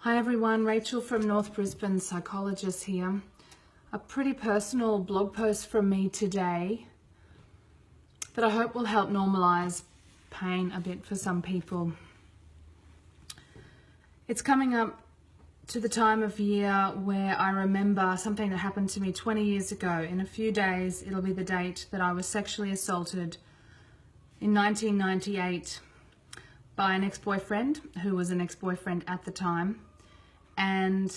Hi everyone, Rachel from North Brisbane Psychologists here. A pretty personal blog post from me today that I hope will help normalise pain a bit for some people. It's coming up to the time of year where I remember something that happened to me 20 years ago. In a few days, it'll be the date that I was sexually assaulted in 1998 by an ex-boyfriend who was an ex-boyfriend at the time. And,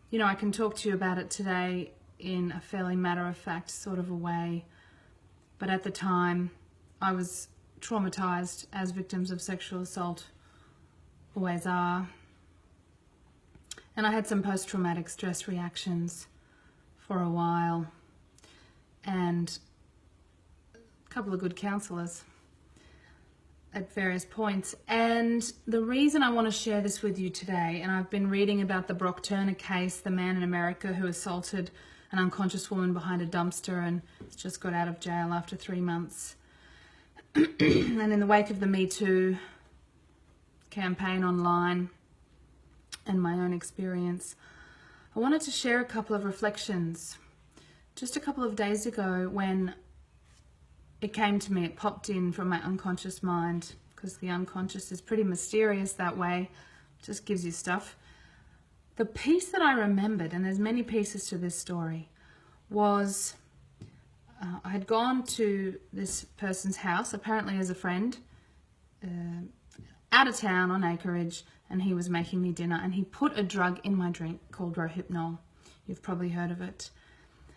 you know, I can talk to you about it today in a fairly matter-of-fact sort of a way. But at the time, I was traumatized, as victims of sexual assault always are. And I had some post-traumatic stress reactions for a while. And a couple of good counsellors at various points. And the reason I want to share this with you today, and I've been reading about the Brock Turner case, the man in America who assaulted an unconscious woman behind a dumpster and just got out of jail after 3 months. And in the wake of the Me Too campaign online and my own experience, I wanted to share a couple of reflections. Just a couple of days ago when it came to me, it popped in from my unconscious mind, because the unconscious is pretty mysterious that way, just gives you stuff. The piece that I remembered, and there's many pieces to this story, was I had gone to this person's house, apparently as a friend, out of town on acreage, and he was making me dinner, and he put a drug in my drink called Rohypnol. You've probably heard of it.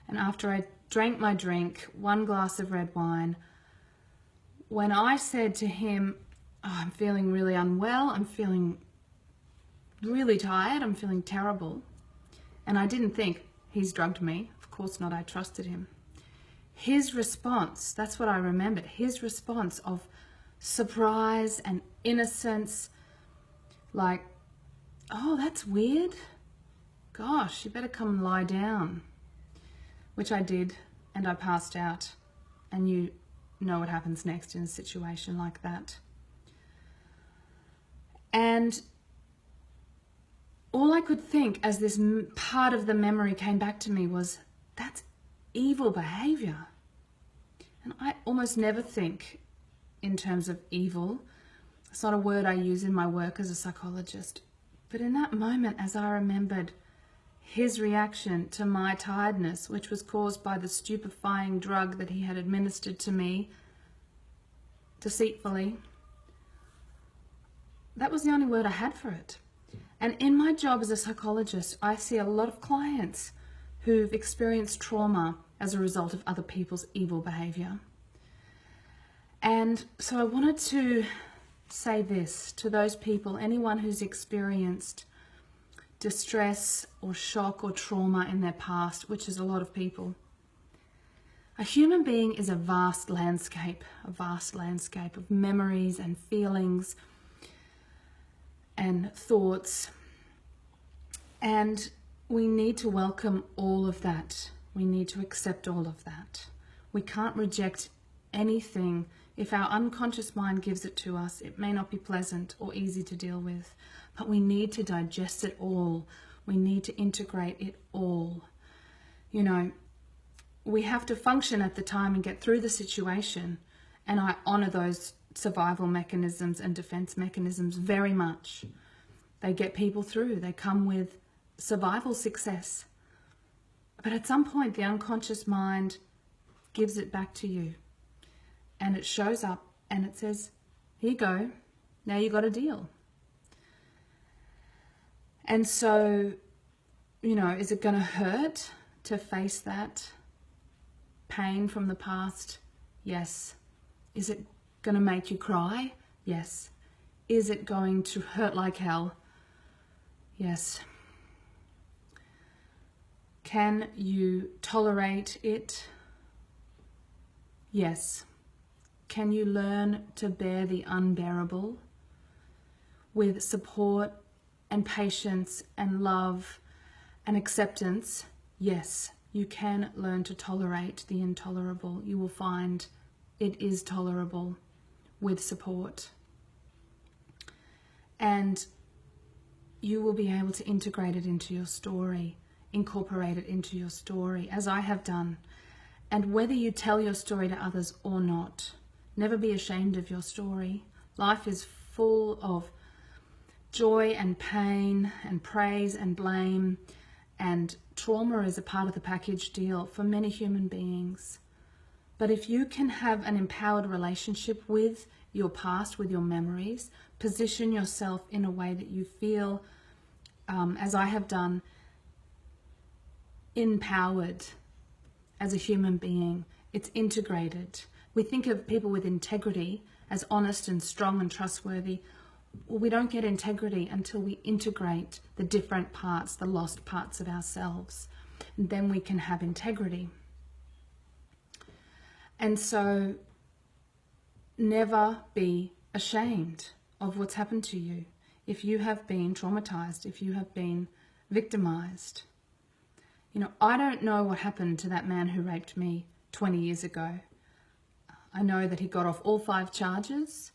And after I drank my drink, 1 glass of red wine, when I said to him, oh, I'm feeling really unwell, I'm feeling really tired, I'm feeling terrible, and I didn't think he's drugged me. Of course not, I trusted him. His response, that's what I remembered, his response of surprise and innocence, like, oh, that's weird. Gosh, you better come and lie down. Which I did, and I passed out. And you know what happens next in a situation like that. And all I could think as this part of the memory came back to me was, that's evil behavior. And I almost never think in terms of evil. It's not a word I use in my work as a psychologist. But in that moment, as I remembered his reaction to my tiredness, which was caused by the stupefying drug that he had administered to me deceitfully, that was the only word I had for it. And in my job as a psychologist, I see a lot of clients who've experienced trauma as a result of other people's evil behavior. And so I wanted to say this to those people, anyone who's experienced distress or shock or trauma in their past, which is a lot of people. A human being is a vast landscape of memories and feelings and thoughts. And we need to welcome all of that. We need to accept all of that. We can't reject anything. If our unconscious mind gives it to us, it may not be pleasant or easy to deal with, but we need to digest it all. We need to integrate it all. You know, we have to function at the time and get through the situation, and I honor those survival mechanisms and defense mechanisms very much. They get people through. They come with survival success. But at some point, the unconscious mind gives it back to you. And it shows up and it says, here you go, now you got a deal. And so, you know, is it going to hurt to face that pain from the past? Yes. Is it going to make you cry? Yes. Is it going to hurt like hell? Yes. Can you tolerate it? Yes. Can you learn to bear the unbearable with support and patience and love and acceptance? Yes, you can learn to tolerate the intolerable. You will find it is tolerable with support. And you will be able to integrate it into your story, incorporate it into your story, as I have done. And whether you tell your story to others or not, never be ashamed of your story. Life is full of joy and pain and praise and blame, and trauma is a part of the package deal for many human beings. But if you can have an empowered relationship with your past, with your memories, position yourself in a way that you feel, as I have done, empowered as a human being. It's integrated. We think of people with integrity as honest and strong and trustworthy. Well, we don't get integrity until we integrate the different parts, the lost parts of ourselves. And then we can have integrity. And so never be ashamed of what's happened to you. If you have been traumatized, if you have been victimized. You know, I don't know what happened to that man who raped me 20 years ago. I know that he got off all 5 charges,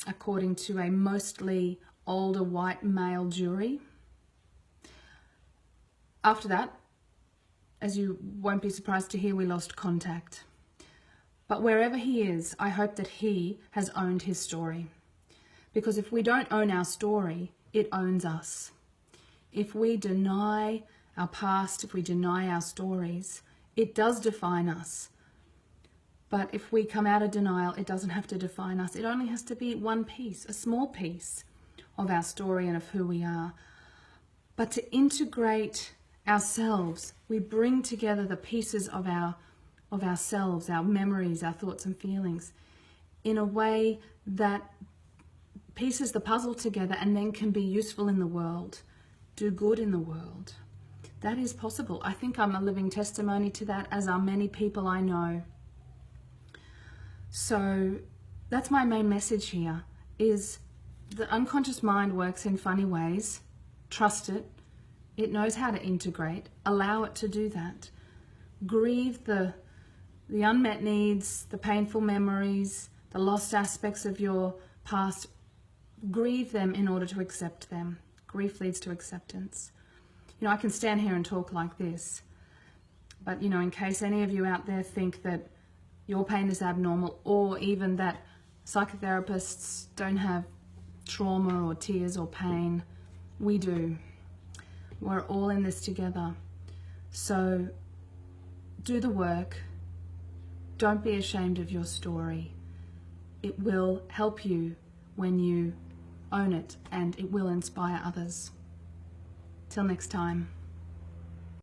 according to a mostly older white male jury. After that, as you won't be surprised to hear, we lost contact. But wherever he is, I hope that he has owned his story. Because if we don't own our story, it owns us. If we deny our past, if we deny our stories, it does define us. But if we come out of denial, it doesn't have to define us. It only has to be one piece, a small piece of our story and of who we are. But to integrate ourselves, we bring together the pieces of ourselves, our memories, our thoughts and feelings, in a way that pieces the puzzle together and then can be useful in the world, do good in the world. That is possible. I think I'm a living testimony to that, as are many people I know. So that's my main message here, is the unconscious mind works in funny ways. Trust it. It knows how to integrate. Allow it to do that. Grieve the unmet needs, the painful memories, the lost aspects of your past. Grieve them in order to accept them. Grief leads to acceptance. You know, I can stand here and talk like this, but, you know, in case any of you out there think that your pain is abnormal, or even that psychotherapists don't have trauma or tears or pain, we do. We're all in this together. So do the work. Don't be ashamed of your story. It will help you when you own it, and it will inspire others. Till next time.